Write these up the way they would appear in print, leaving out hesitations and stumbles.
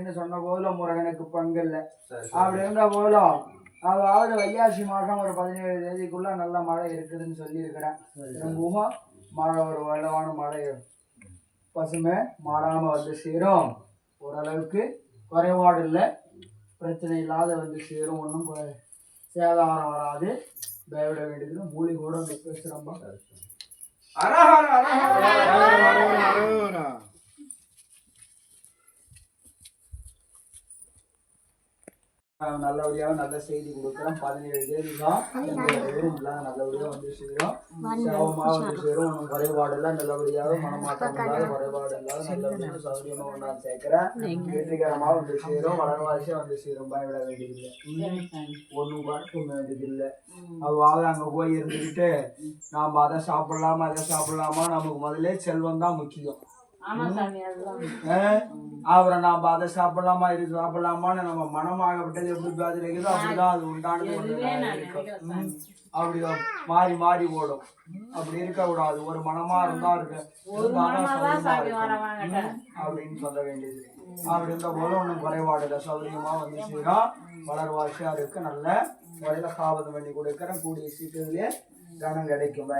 அப்படின்னு சொன்ன போதும் முருகனுக்கு பங்கு இல்லை. அப்படி இருந்த போதும் அதாவது வைகாசி மாதம் ஒரு 17 தேதிக்குள்ள நல்ல மழை இருக்குதுன்னு சொல்லியிருக்கிறேன். திரும்பவும் மழை ஒரு வலுவான மழை பசுமை மாறாம வந்து சேரும். ஓரளவுக்கு குறைபாடு இல்லை, பிரச்சனை இல்லாத வந்து சேரும். ஒன்றும் சேதாரம் வராது. பயவிட வேண்டியது மூலிகோட வந்து பேசுகிறோம். நல்லபடியாக நல்ல செய்தி கொடுக்குறோம். 17 தேதி தான் நல்லபடியாக வந்து சேரும். சேவமாக வந்து சேரும். ஒன்றும் குறைபாடு இல்லை. நல்லபடியாக மனமாற்றம் இல்லாத குறைபாடு இல்லாத நல்லபடியாக சௌகரியமாக கொண்டாந்து சேர்க்கிறேன். வெற்றிகரமாக வந்து சேரும். வளர்வாசியாக வந்து சேரும். பயவிட வேண்டியதில்லை. ஒன்றும் குறைக்க வேண்டியதில்லை. அவ்வாறு அங்கே போய் இருந்துக்கிட்டு நாம் அதை சாப்பிடலாமா நமக்கு முதல்ல செல்வம் தான் முக்கியம். அப்புறம் நாம அதை சாப்பிடலாமா இது சாப்பிடலாமான்னு நம்ம மனமாகப்பட்டது எப்படி பாதில் இருக்குதோ அப்படிதான் அது உண்டானது இருக்கும். அப்படி மாறி மாறி ஓடும். அப்படி இருக்கக்கூடாது. ஒரு மனமா இருந்தா இருக்கு அப்படின்னு சொல்ல வேண்டியது. அப்படி இருந்த போல ஒன்றும் குறைபாடு இல்லை. சௌகரியமா வந்து செய்யறோம். வளர்வாசியா இருக்கு. நல்ல முறையில காவல் பண்ணி கொடுக்குறேன். கூடிய சீக்கிரத்திலேயே கனம் கிடைக்கும்.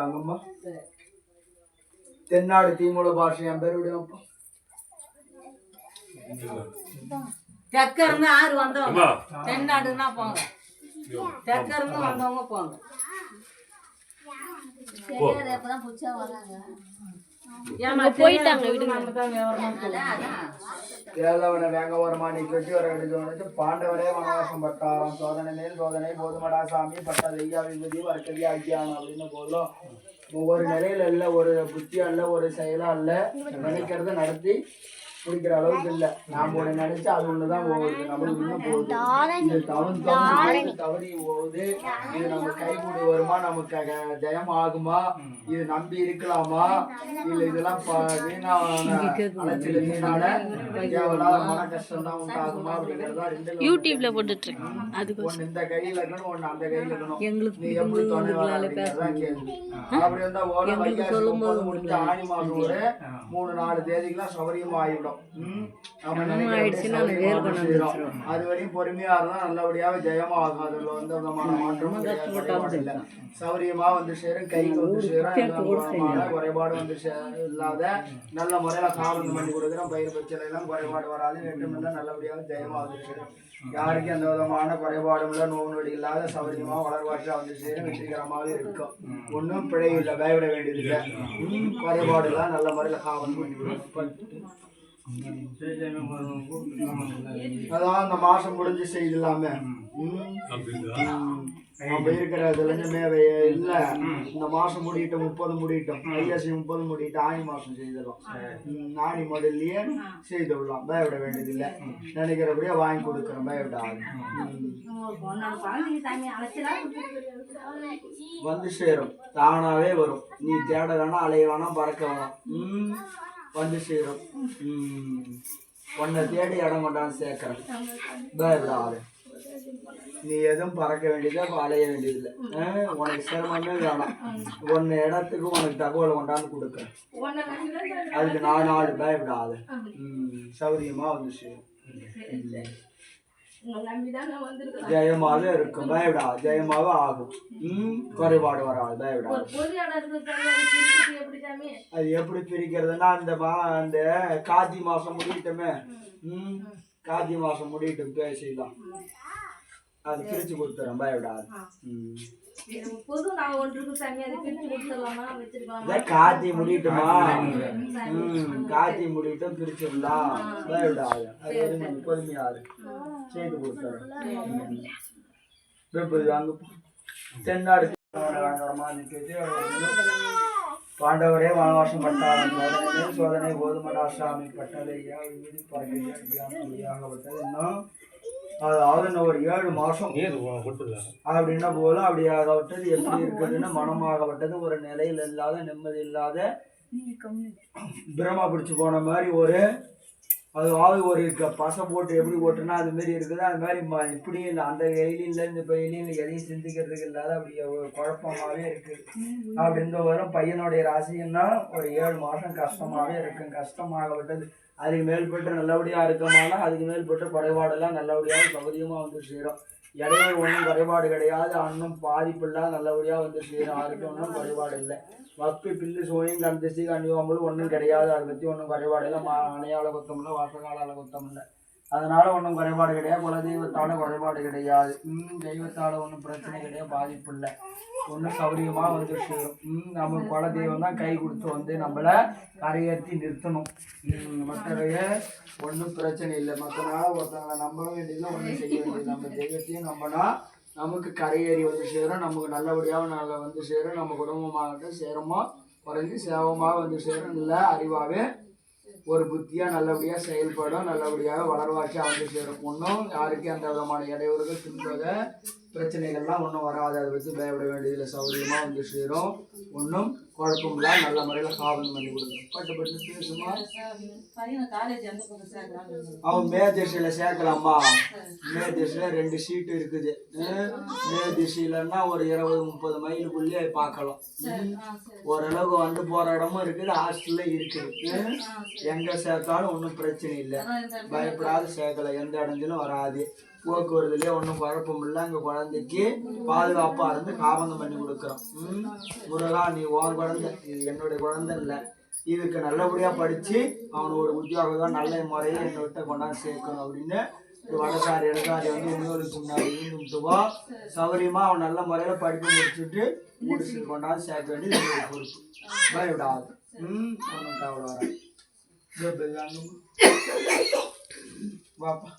வாங்கம்மா. தென்னாடு தீமூல பாஷை என் பேர் விடுவோம். தெற்கருந்து 6 வந்தவங்க தென்னாடுன்னா போங்க. தெற்கருந்து வந்தவங்க போங்க. கேளவனை வேங்க வருமானி கட்டி வர எடுத்து பாண்டவரே வனவாசம் பட்டாரம் சோதனை மேல் சோதனை போதுமடா சாமி பட்டா ஐயா விபதி வர்க்கதி ஆக்கியானம் அப்படின்னு போதும். ஒவ்வொரு நிலையில இல்ல, ஒரு புத்தியா இல்ல, ஒரு செயலா இல்ல, நினைக்கிறத நடத்தி குடிக்கிற அளவுக்கு இல்லை. நாம் ஒன்று நினைச்சா அது ஒண்ணுதான் போகுது. நம்மளுக்கு இன்னும் போகுது. இது தவறி போகுது. இது நம்ம கைகூடி வருமா, நமக்கு ஜெயம் ஆகுமா, இது நம்பி இருக்கலாமா, இல்ல இதெல்லாம் மன கஷ்டம் தான் உண்டாகுமா அப்படிங்கிறதா யூடியூப்ல போட்டுட்டு இருக்கேன். ஒண்ணு இந்த கையில இருக்கணும், ஒண்ணு அந்த கையில இருக்கணும். நீ எப்படி துணை வரதான் கேள்வி. அப்படி இருந்தா ஓட வைகாசி முடிஞ்ச ஆணி மாதம் ஒரு 3-4 தேதிக்கெல்லாம் சௌகரியமா ஆயிடும். அது வரையும் பொறுமையா இருந்தா நல்லபடியாக ஜெயமா ஆகும். அதுல எந்த விதமான மாற்றமும் இல்லை. சௌரியமா வந்து சேரும். கைக்கு வந்து சேரும். குறைபாடு வந்து இல்லாத நல்ல முறையில காவல் பண்ணி கொடுக்குறோம். பயிர் பச்சலை எல்லாம் குறைபாடு வராது. வேண்டுமெல்ல நல்லபடியாக ஜெயமா வந்து சேரும். யாருக்கும் எந்த விதமான குறைபாடும் இல்லை, நோவு நொடி இல்லாத சௌரியமா வளர்வாற்றா வந்து சேரும். வெற்றிகரமாகவே இருக்கும். ஒன்றும் பிழை இல்லை. பயப்பட வேண்டியதில்லை. குறைபாடு எல்லாம் நல்ல முறையில காவல் பண்ணி கொடுக்கும். அதான் அந்த மாசம் முடிஞ்சு செய்யலாமே. நம்ம இருக்கிறதுல இல்ல, இந்த மாசம் முடிட்டோம், 30 முடிட்டோம், ஐயாசி 30 முடிட்டு ஆணி மாசம் செய்திடலாம். ஆணி மாடல்லையே செய்து விடலாம். பயப்பட வேண்டியதில்லை. நினைக்கிறபடியே வாங்கி கொடுக்குறோம். பயப்படாது. வந்து சேரும். தானாவே வரும். நீ தேட வேணாம், அலைய வேணாம், பறக்க வேணாம். வந்து சேரும். உன்னை தேடி இடம் கொண்டாந்து சேர்க்கிறேன். பயப்படாது. நீ எதுவும் பறக்க வேண்டியது, அலைய வேண்டியதில்லை. உனக்கு சிரமமே வேணாம். ஒன்னு இடத்துக்கு உனக்கு தகவல் கொண்டாந்து கொடுக்குறேன். அதுக்கு 4 நாள். பயப்படாது. சௌரியமா வந்து சேரும். ஜெயமாக இருக்கும். பயப்படாது. ஜெயமாக ஆகும். குறைபாடு வராது. பயப்படாது. அது எப்படி பிரிக்கிறதுனா அந்த கார்த்தி மாசம் முடியட்டுமே. கார்த்தி மாசம் முடியட்டும் பேசிடலாம். அது பிரிச்சு கொடுத்துறேன். பயப்படாது. கார்த்தி முடியட்டுமா, கார்த்தி முடியட்டும் பிரிச்சிடலாம். பயப்படாது. அது வரைக்கும் பொறுமையாரு செய்து கொடுத்துறேன். தென்னாடு பாண்டவரே வனவாசம் பட்டாரம் சோதனை போதுமடா சாமி பட்டலையா விபதி பறக்கப்பட்டது. இன்னும் அதாவது இன்னும் ஒரு 7 மாசம் அப்படின்னா போதும். அப்படியாகப்பட்டது எப்படி இருக்குதுன்னு மனமாகப்பட்டது ஒரு நிலையில் இல்லாத, நிம்மதி இல்லாத, பிரமா பிடிச்சு போன மாதிரி ஒரு அதாவது ஒரு பசை போட்டு எப்படி ஓட்டுனா அது மாதிரி இருக்குது. அது மாதிரி இப்படியும் இல்லை, அந்த எலியும் இல்லை இந்த இப்போ எலியும் எதையும் சிந்திக்கிறதுக்கு இல்லாத அப்படி ஒரு குழப்பமாகவே இருக்குது. அப்படின்ற வரும் பையனுடைய ராசின்னா ஒரு 7 மாதம் கஷ்டமாகவே இருக்கும். கஷ்டமாகப்பட்டது அதுக்கு மேல்பட்டு நல்லபடியாக இருக்கமானா அதுக்கு மேல்பட்டு குறைபாடெல்லாம் நல்லபடியாக சௌகரியமாக வந்து சேரும். இடையில ஒன்றும் குறைபாடு கிடையாது, அன்னும் பாதிப்பில்லாம் நல்லபடியாக வந்து சேரும். யாருக்கும் ஒன்றும் குறைபாடு இல்லை. வப்பி பில்லு சோனியும் கண்டிச்சு கண்டிப்பாம்பளும் ஒன்றும் கிடையாது. அதை பற்றி ஒன்றும் குறைபாடு இல்லை. அணையால குத்தம் இல்லை, வாசகாலால குத்தம் இல்லை. அதனால ஒன்றும் குறைபாடு கிடையாது. குலதெய்வத்தால குறைபாடு கிடையாது. தெய்வத்தால் ஒன்றும் பிரச்சனை கிடையாது, பாதிப்பு இல்லை. ஒன்றும் சௌகரியமாக வந்து சேரும். நம்ம குலதெய்வம் தான் கை கொடுத்து வந்து நம்மளை கரையேற்றி நிறுத்தணும். மற்றவைய ஒன்றும் பிரச்சனை இல்லை. மற்றனால ஒருத்தவங்களை நம்ப வேண்டியதில்லை, ஒன்றும் செய்ய வேண்டியது. நம்ம தெய்வத்தையும் நம்பினா நமக்கு கரையேறி வந்து சேரும். நமக்கு நல்லபடியாக நல்லா வந்து சேரும். நம்ம குடும்பமாகட்டும் சேரமோ குறைஞ்சி சேவமாக வந்து சேரும். இல்லை அறிவாகவே ஒரு புத்தியாக நல்லபடியாக செயல்படும். நல்லபடியாக வளர்வாட்சியாக வந்து சேரும். ஒன்றும் யாருக்கும் அந்த விதமான இடையூறுகள் துன்பக பிரச்சனைகள்லாம் ஒன்றும் வராது. அதை வச்சு பயப்பட வேண்டியதில்லை. சௌகரியமாக வந்து சேரும். ஒன்றும் குழப்பமில்ல. நல்ல முறையில் காவல் பண்ணி கொடுக்கும். பட்டு பேசுமா அவன் மே திசையில் சேர்க்கலாமா? மே திசையில் 2 சீட்டு இருக்குது. மே திசையிலன்னா ஒரு 20-30 மைலுக்குள்ளேயே பார்க்கலாம். ஓரளவுக்கு வந்து போகிற இடமும் இருக்குது, ஹாஸ்டலில் இருக்குது. எங்கே சேர்த்தாலும் ஒன்றும் பிரச்சனை இல்லை. பயப்படாத சேர்க்கலாம், எந்த இடஞ்சிலும் வராது. போக்குவரத்துலேயே ஒன்றும் குழப்பம் இல்லை. அங்கே குழந்தைக்கு பாதுகாப்பாக இருந்து காபந்தம் பண்ணி கொடுக்குறோம். முருகா நீ உன் குழந்தை, இது என்னுடைய குழந்தை இல்லை. இதுக்கு நல்லபடியாக படித்து அவனுக்கு ஒரு உத்தியோகம் நல்ல முறையில் என்னை கொண்டாந்து சேர்க்கணும் அப்படின்னு வடசாரி இடசாரி வந்து இன்னொருக்கு முன்னாடி இருந்துட்டுவா சௌகரியமாக அவன் நல்ல முறையில் படிப்பு முடிச்சுட்டு கொண்டாந்து சேர்க்க வேண்டியது பொறுப்பு. பயப்படாது. ஒன்றும் கவலை வராது. வாப்பா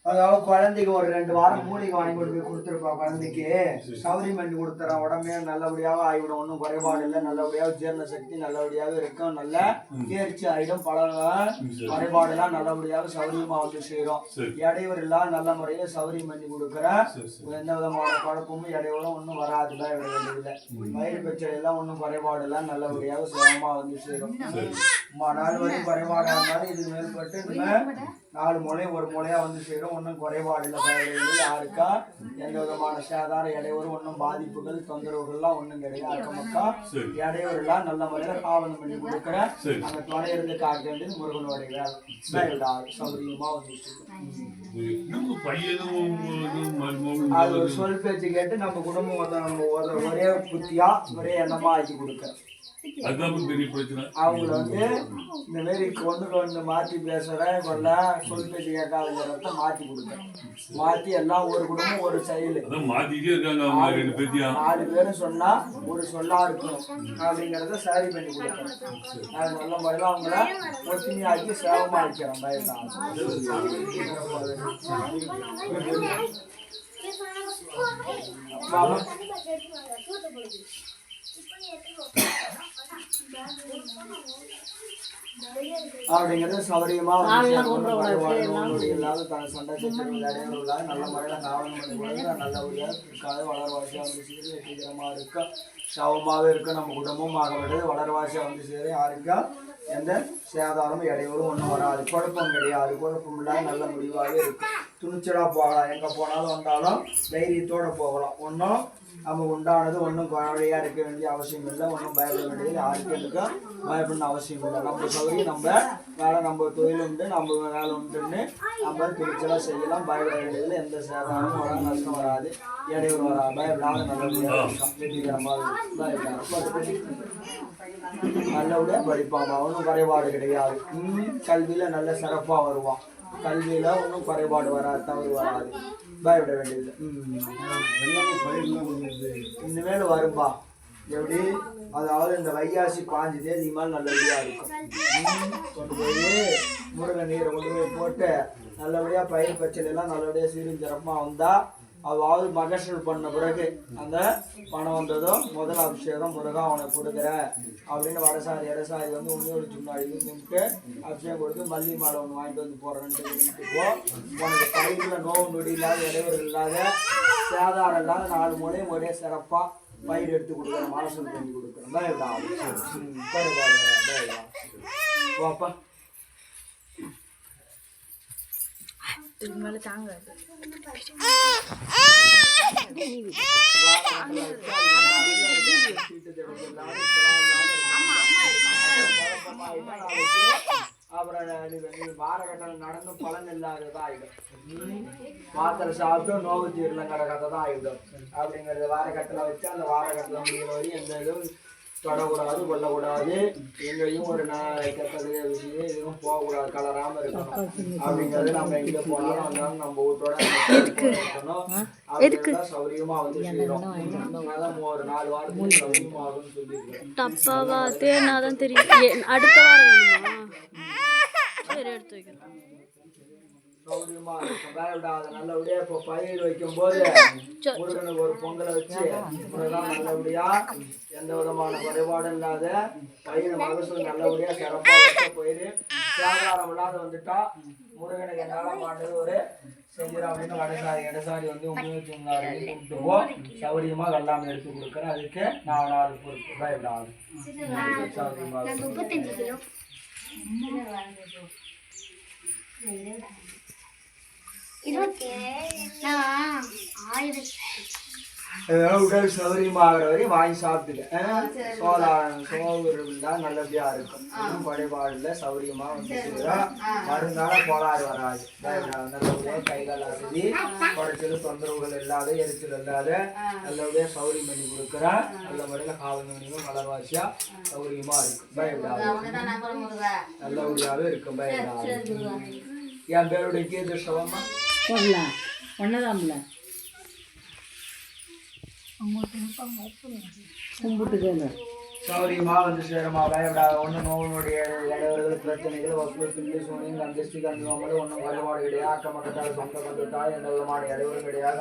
அதாவது குழந்தைக்கு ஒரு 2 வாரம் மூலிகை வாங்கி கொண்டு போய் கொடுத்துருப்பா. குழந்தைக்கு சௌகரியம் பண்ணி கொடுத்துறேன். உடம்பே நல்லபடியாக ஆகிவிடும். ஒன்றும் குறைபாடு இல்லை. நல்லபடியாக ஜீரண சக்தி நல்லபடியாக இருக்கும். நல்ல தேர்ச்சி ஆகிடும். பல குறைபாடுலாம் நல்லபடியாக சௌகரியமாக வந்து சேரும். இடையூறு இல்லாத நல்ல முறையில் சௌகரியம் பண்ணி கொடுக்குறேன். எந்த விதமான குழப்பமும் இடையூறும் ஒன்றும் வராதுதான். விட வேண்டியதில்லை. வயிறு பிரச்சனைலாம் ஒன்றும் குறைபாடு எல்லாம் நல்லபடியாக சுகமாக வந்து சேரும். 4 வரையும் குறைபாடாக இருந்தாலும் இது மேற்பட்டு நம்ம 4 மூலையும் ஒரு மூலையாக வந்து சேரும். ஒன்றும் குறைபாடு இல்லை. யாருக்கா எந்த விதமான சேதார இடையூறு ஒன்றும் பாதிப்புகள் தொந்தரவுகள்லாம் ஒன்றும் கிடையாது. அக்கமக்கா இடையூறுலாம் நல்ல முறையில் காவலம் பண்ணி கொடுக்குறேன். அந்த துணை இருந்து காக்க வேண்டியது முருகனுடைய வேலை. சௌகரியமாக வந்து அது ஒரு சொல் பேச்சு கேட்டு நம்ம குடும்பம் ஒரே புத்தியா ஒரே எண்ணமா ஆக்கி கொடுக்குறேன். அவங்கள வந்து இந்த மாரி கொண்டு மாற்றி பேசுற கொள்ள சொல் பேச்சு கேட்காதுங்கிறத மாற்றி கொடுக்குறேன். மாற்றி எல்லாம் ஒரு குடும்பம் ஒரு செயல் 4 பேரும் சொன்னா ஒரு சொல்லா இருக்கணும் அப்படிங்கிறத சரி பண்ணி கொடுக்குறேன். அது நல்ல முறையில் அவங்கள ஒற்றுமையாக்கி சேவமா இருக்கிறேன். பயப்படாம அப்படிங்கிறது சௌகரியமா இல்லாத சண்டை இடையூறு இல்லாத நல்ல முறையில் காவலம் பண்ணி நல்லபடியாக இருக்காது. வளர்வாசியாக வந்து சேரு. வெற்றிகரமாக இருக்க சவமாகவே இருக்க நம்ம குடும்பமாக விடுறது. வளர்வாசியாக வந்து சேரு. யாருக்கா எந்த சேதாரமும் இடையூறும் ஒன்றும் வராது. குழப்பம் கிடையாது. குழப்பம் இல்லாத நல்ல முடிவாகவே இருக்கும். துணிச்சலாக போகலாம். எங்கே போனாலும் வந்தாலும் தைரியத்தோடு போகலாம். ஒன்றும் நம்ம உண்டானது ஒன்றும் குழந்தையாக இருக்க வேண்டிய அவசியம் இல்லை. ஒன்றும் பயப்பட வேண்டியது யாருக்கும் இருக்கா பயப்படணும் அவசியம் இல்லை. நம்ம சௌகரியம் நம்ம வேலை நம்ம தொழில் உண்டு நம்ம வேலை உண்டுன்னு நம்ம துணிச்சலாக செய்யலாம். பயப்பட வேண்டியதில் எந்த சேதாரமும் வராது, நஷ்டம் வராது, இடையூறு வராது. பயப்படாத நல்லபடியாக வெற்றிகரமாக நல்லபடியாக படிப்பான். ஒன்றும் குறைபாடு கிடையாது. கல்வியில் நல்ல சிறப்பாக வருவான். கல்வியில் ஒன்றும் குறைபாடு வராது, தவறு வராது. பயப்பட வேண்டியது இனிமேல் வரும்பா. எப்படி அதாவது இந்த வைகாசி 5 தேதி மேல் நல்லபடியாக இருக்கும். கொண்டு போய் முருகன் நீரை கொண்டு போய் போட்டு நல்லபடியாக பயிர் பச்சையெல்லாம் நல்லபடியாக சீரும் சிறப்பாக வந்தால் அதாவது மகசூல் பண்ண பிறகு அந்த பணம் வந்ததும் முதல் அபிஷேகம் முருகா அவனை கொடுக்குற அப்படின்னு வடசாரி இடசாரி வந்து உண்மையோடு முன்னாடி நின்றுட்டு அபிஷேகம் கொடுத்து மல்லி மாலை ஒன்று வாங்கிட்டு வந்து போகிறேன்ட்டு போ. உனக்கு பயிரில் நோவு நொடி இல்லாத இடையூறு இல்லாத சேதாரம் இல்லாத 4 மூலையும் ஒரே சிறப்பாக பயிர் எடுத்து கொடுக்குறேன், மனசூல் பண்ணி கொடுக்குறேன். பயப்படாது. குறைபாடு பயப்படா வாப்பா. இதுக்கு மேலே தாங்காது. அப்புறம் வாரக்கட்டம் நடந்து பலன் இல்லாததா ஆயிடும். மாத்திரை சாப்பிட்டு நோவு தீரலாம் கிடக்காத தான் ஆயிடும். அப்படிங்கிறது வாரக்கட்டில் வச்சு அந்த வாரக்கட்டில் முடிகிற வரையும் எந்த இதுவும் தொடக்கூடாது, கொல்லக்கூடாது. எங்கேயும் ஒரு கெட்டது விஷயம் எதுவும் போகக்கூடாது, கலராமல் இருக்கணும். அப்படிங்கிறது நம்ம எங்கே போனாலும் வந்தாலும் நம்ம வீட்டோட இருக்கணும். அப்படிங்கிறத சௌரியமாக வந்து செய்யறோம். அதான் ஒரு 4 வாரத்துக்கு சௌரியமாகும்னு சொல்லியிருக்கேன். டப்பாவா தேனாதான் தெரியும். அடுத்த வாரம் வேணுமா? சரி, எடுத்து வைக்கிறேன். சௌரியமா இருக்கும். பயப்படாத. நல்லபடியா இப்போ பயிர் வைக்கும் போது முருகனுக்கு ஒரு பொங்கலை வச்சு முருகன் நல்லபடியா எந்த விதமான குறைபாடும் இல்லாத பயிர் மகசூல் நல்லபடியா சிறப்பாக வச்ச பயிர் சேதாரம் இல்லாத வந்துட்டா முருகனுக்கு என்னால மாட்டது ஒரு செஞ்சிராமின்னு இடசாரி வந்து உங்களுக்கு கூப்பிட்டுவோம். சௌரியமா வெள்ளாமை எடுத்து கொடுக்குறேன். அதுக்கு நான் 4 பொருட்கள். பயப்படாது. சௌரியமா உடல் சௌரியமாகிற வரையும் வாங்கி சாப்பிட்டுக்க. சோறு இருந்தால் நல்லபடியா இருக்கும். குறைபாடுல சௌரியமா வந்து மருந்தால கோளாறு வராது. நல்லபடியா கைகால் அசதி குறைச்சல் தொந்தரவுகள் இல்லாத எரிச்சல் இல்லாத நல்லபடியா சௌரியம் பண்ணி கொடுக்குறேன். நல்ல முறையில் காவல் மணியும் மலர்வாசியா சௌரியமா இருக்கும். பயப்படாது. நல்லபடியாவே இருக்கும். பயப்படாது. என் பேருடைய கீர்திஷவமா ஒன்னதாம்ல கும்பிட்டுக்கோங்க. சௌரியமா வந்து சேரமா. பயப்படாத. ஒன்றும் நோயினுடைய இடைவெளிகள் பிரச்சனைகள் வசூல் பில்லு சூனியம் கந்திஷ்டி கந்திவாமல் ஒன்றும் குறைபாடு கிடையாது. ஆக்க மக்கத்தால் சொந்த கந்துட்டால் எந்த விதமான இடைவெளி கிடையாது.